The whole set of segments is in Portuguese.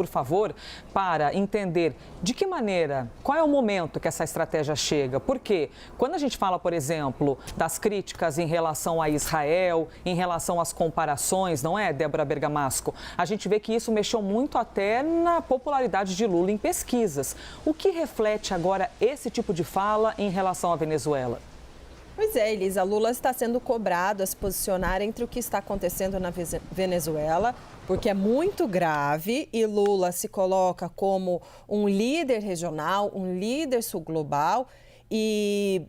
por favor, para entender de que maneira, qual é o momento que essa estratégia chega. Porque quando a gente fala, por exemplo, das críticas em relação a Israel, em relação às comparações, não é, Débora Bergamasco? A gente vê que isso mexeu muito até na popularidade de Lula em pesquisas. O que reflete agora esse tipo de fala em relação à Venezuela? Pois é, Elisa, Lula está sendo cobrado a se posicionar entre o que está acontecendo na Venezuela, porque é muito grave e Lula se coloca como um líder regional, um líder sul-global e,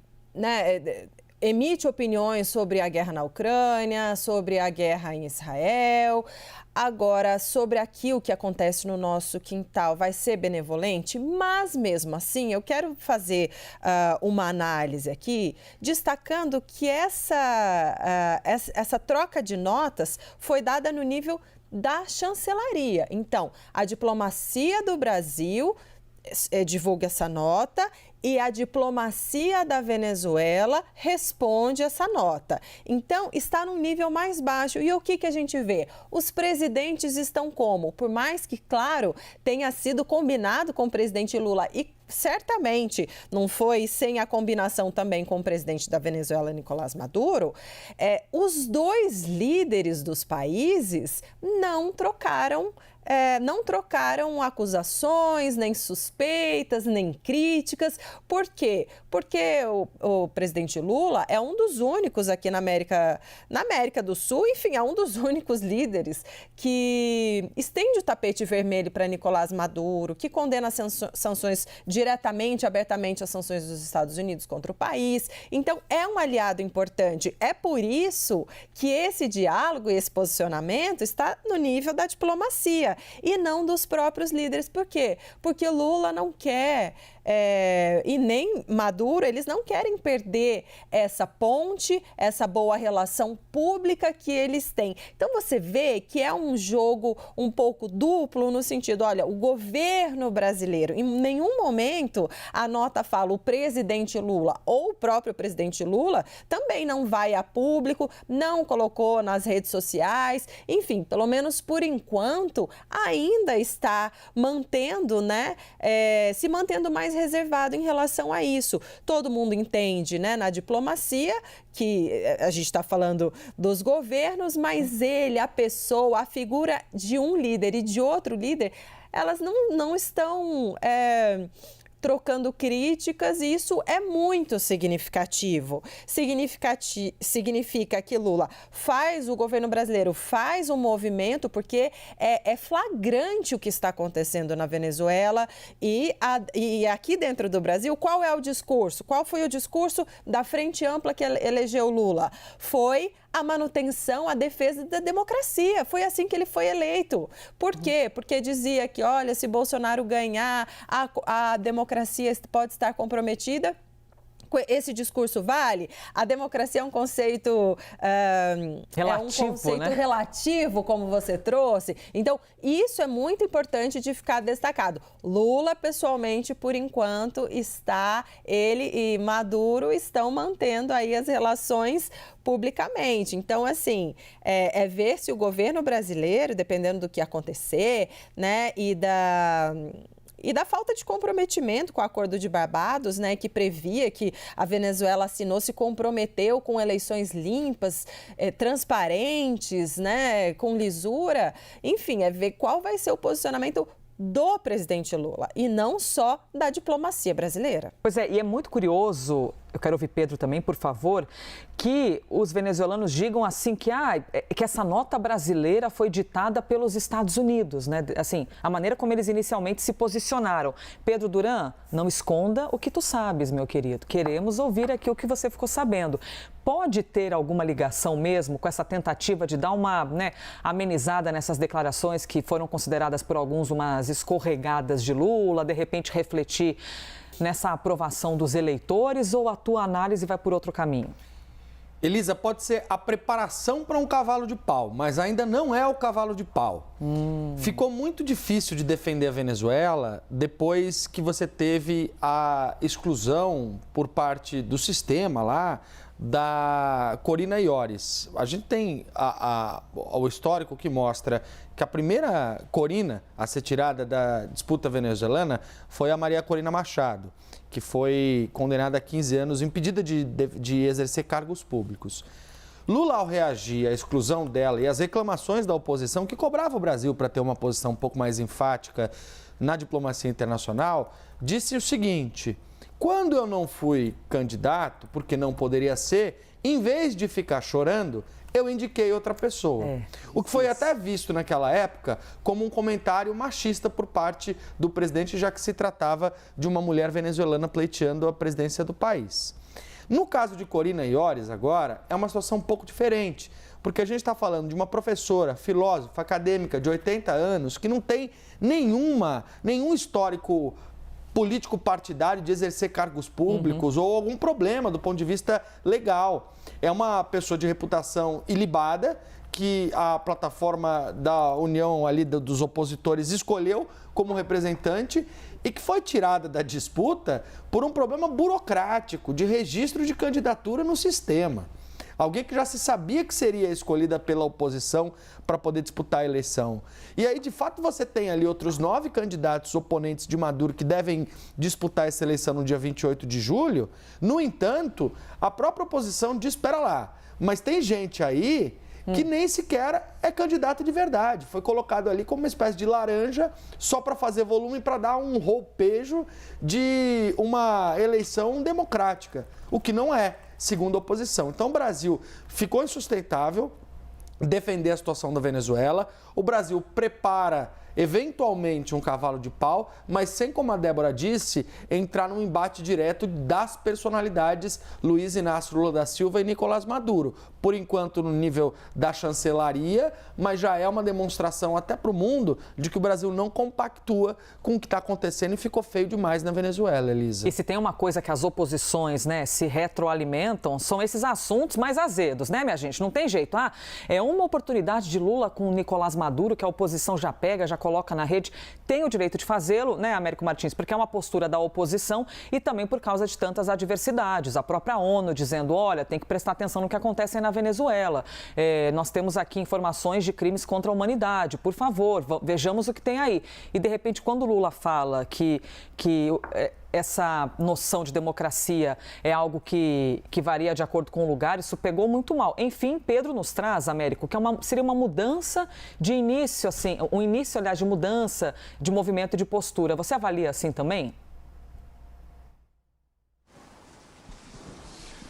emite opiniões sobre a guerra na Ucrânia, sobre a guerra em Israel. Agora, sobre aqui o que acontece no nosso quintal, vai ser benevolente? Mas, mesmo assim, eu quero fazer uma análise aqui, destacando que essa troca de notas foi dada no nível da chancelaria. Então, a diplomacia do Brasil divulga essa nota e a diplomacia da Venezuela responde essa nota. Então, está num nível mais baixo. E o que a gente vê? Os presidentes estão como? Por mais que, claro, tenha sido combinado com o presidente Lula e certamente não foi sem a combinação também com o presidente da Venezuela, Nicolás Maduro, os dois líderes dos países não trocaram acusações, nem suspeitas, nem críticas. Por quê? Porque o presidente Lula é um dos únicos aqui na América do Sul, enfim, é um dos únicos líderes que estende o tapete vermelho para Nicolás Maduro, que condena as sanções diretamente, abertamente as sanções dos Estados Unidos contra o país. Então, é um aliado importante. É por isso que esse diálogo e esse posicionamento está no nível da diplomacia e não dos próprios líderes. Por quê? Porque Lula não quer, e nem Maduro, eles não querem perder essa ponte, essa boa relação pública que eles têm. Então, você vê que é um jogo um pouco duplo no sentido, olha, o governo brasileiro, em nenhum momento a nota fala o presidente Lula ou o próprio presidente Lula também não vai a público, não colocou nas redes sociais, enfim, pelo menos por enquanto, ainda está mantendo, se mantendo mais reservado em relação a isso. Todo mundo entende, na diplomacia, que a gente está falando dos governos, mas ele, a pessoa, a figura de um líder e de outro líder, elas não estão trocando críticas, e isso é muito significativo. Significa que Lula o governo brasileiro faz um movimento, porque é flagrante o que está acontecendo na Venezuela e aqui dentro do Brasil. Qual é o discurso? Qual foi o discurso da Frente Ampla que elegeu Lula? Foi a manutenção, a defesa da democracia. Foi assim que ele foi eleito. Por quê? Porque dizia que, olha, se Bolsonaro ganhar, a democracia pode estar comprometida. Esse discurso vale? A democracia é um conceito relativo, como você trouxe. Então, isso é muito importante de ficar destacado. Lula, pessoalmente, por enquanto, ele e Maduro estão mantendo aí as relações publicamente. Então, assim, ver se o governo brasileiro, dependendo do que acontecer, e da falta de comprometimento com o Acordo de Barbados, que previa que a Venezuela assinou, se comprometeu com eleições limpas, transparentes, com lisura. Enfim, ver qual vai ser o posicionamento do presidente Lula e não só da diplomacia brasileira. Pois é, e é muito curioso, eu quero ouvir Pedro também, por favor, que os venezuelanos digam assim que essa nota brasileira foi ditada pelos Estados Unidos, Assim, a maneira como eles inicialmente se posicionaram. Pedro Duran, não esconda o que tu sabes, meu querido. Queremos ouvir aqui o que você ficou sabendo. Pode ter alguma ligação mesmo com essa tentativa de dar uma amenizada nessas declarações que foram consideradas por alguns umas escorregadas de Lula, de repente refletir nessa aprovação dos eleitores, ou a tua análise vai por outro caminho? Elisa, pode ser a preparação para um cavalo de pau, mas ainda não é o cavalo de pau. Ficou muito difícil de defender a Venezuela depois que você teve a exclusão por parte do sistema lá da Corina Yoris. A gente tem o histórico que mostra que a primeira Corina a ser tirada da disputa venezuelana foi a Maria Corina Machado, que foi condenada a 15 anos, impedida de exercer cargos públicos. Lula, ao reagir à exclusão dela e às reclamações da oposição, que cobrava o Brasil para ter uma posição um pouco mais enfática na diplomacia internacional, disse o seguinte: quando eu não fui candidato, porque não poderia ser, em vez de ficar chorando, eu indiquei outra pessoa. O que foi até visto naquela época como um comentário machista por parte do presidente, já que se tratava de uma mulher venezuelana pleiteando a presidência do país. No caso de Corina Yoris, agora, é uma situação um pouco diferente, porque a gente está falando de uma professora, filósofa, acadêmica de 80 anos, que não tem nenhum histórico político partidário de exercer cargos públicos ou algum problema do ponto de vista legal. É uma pessoa de reputação ilibada que a plataforma da união ali dos opositores escolheu como representante e que foi tirada da disputa por um problema burocrático de registro de candidatura no sistema. Alguém que já se sabia que seria escolhida pela oposição para poder disputar a eleição. E aí, de fato, você tem ali outros 9 candidatos oponentes de Maduro que devem disputar essa eleição no dia 28 de julho. No entanto, a própria oposição diz, espera lá, mas tem gente aí que nem sequer é candidato de verdade. Foi colocado ali como uma espécie de laranja só para fazer volume, para dar um roupejo de uma eleição democrática, o que não é, segundo a oposição. Então o Brasil ficou insustentável defender a situação da Venezuela, o Brasil prepara eventualmente um cavalo de pau, mas sem, como a Débora disse, entrar num embate direto das personalidades Luiz Inácio Lula da Silva e Nicolás Maduro. Por enquanto no nível da chancelaria, mas já é uma demonstração até para o mundo de que o Brasil não compactua com o que está acontecendo e ficou feio demais na Venezuela, Elisa. E se tem uma coisa que as oposições, né, se retroalimentam, são esses assuntos mais azedos, né, minha gente? Não tem jeito. É uma oportunidade de Lula com o Nicolás Maduro, que a oposição já pega, já coloca na rede, tem o direito de fazê-lo, né, Américo Martins, porque é uma postura da oposição e também por causa de tantas adversidades. A própria ONU dizendo, olha, tem que prestar atenção no que acontece na Venezuela. Nós temos aqui informações de crimes contra a humanidade. Por favor, vejamos o que tem aí. E, de repente, quando Lula fala que essa noção de democracia é algo que varia de acordo com o lugar, isso pegou muito mal. Enfim, Pedro nos traz, Américo, que seria uma mudança de início, assim, um início, aliás, de mudança de movimento de postura. Você avalia assim também?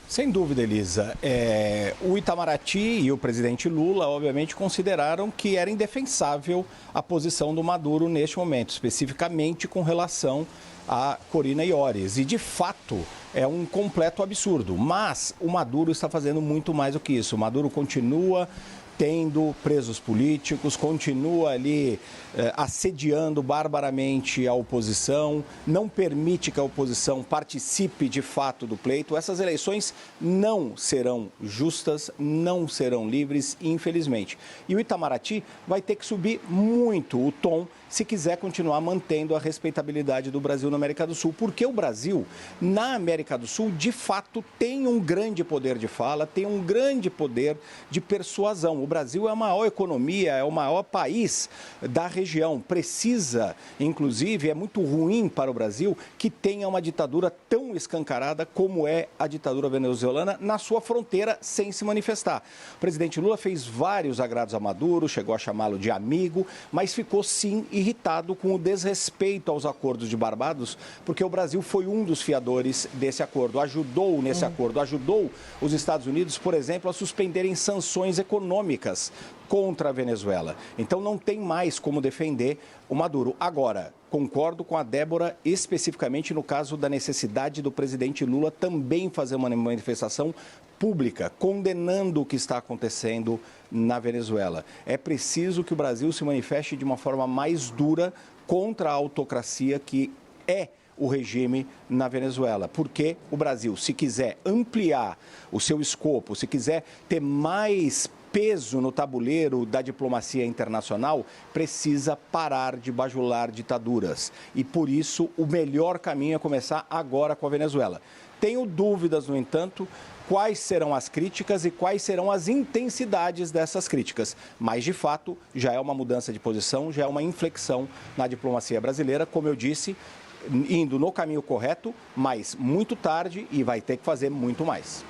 Sem dúvida, Elisa. O Itamaraty e o presidente Lula, obviamente, consideraram que era indefensável a posição do Maduro neste momento, especificamente com relação a Corina Yoris. E, de fato, é um completo absurdo. Mas o Maduro está fazendo muito mais do que isso. O Maduro continua tendo presos políticos, continua ali assediando barbaramente a oposição, não permite que a oposição participe de fato do pleito. Essas eleições não serão justas, não serão livres, infelizmente. E o Itamaraty vai ter que subir muito o tom se quiser continuar mantendo a respeitabilidade do Brasil na América do Sul. Porque o Brasil, na América do Sul, de fato, tem um grande poder de fala, tem um grande poder de persuasão. O Brasil é a maior economia, é o maior país da região. Precisa, inclusive, é muito ruim para o Brasil que tenha uma ditadura tão escancarada como é a ditadura venezuelana na sua fronteira sem se manifestar. O presidente Lula fez vários agrados a Maduro, chegou a chamá-lo de amigo, mas ficou sim irritado com o desrespeito aos acordos de Barbados, porque o Brasil foi um dos fiadores desse acordo, ajudou nesse acordo, ajudou os Estados Unidos, por exemplo, a suspenderem sanções econômicas contra a Venezuela. Então não tem mais como defender o Maduro. Agora, concordo com a Débora, especificamente no caso da necessidade do presidente Lula também fazer uma manifestação pública, condenando o que está acontecendo na Venezuela. É preciso que o Brasil se manifeste de uma forma mais dura contra a autocracia que é o regime na Venezuela, porque o Brasil, se quiser ampliar o seu escopo, se quiser ter mais peso no tabuleiro da diplomacia internacional, precisa parar de bajular ditaduras. E por isso o melhor caminho é começar agora com a Venezuela. Tenho dúvidas, no entanto, quais serão as críticas e quais serão as intensidades dessas críticas. Mas, de fato, já é uma mudança de posição, já é uma inflexão na diplomacia brasileira, como eu disse, indo no caminho correto, mas muito tarde e vai ter que fazer muito mais.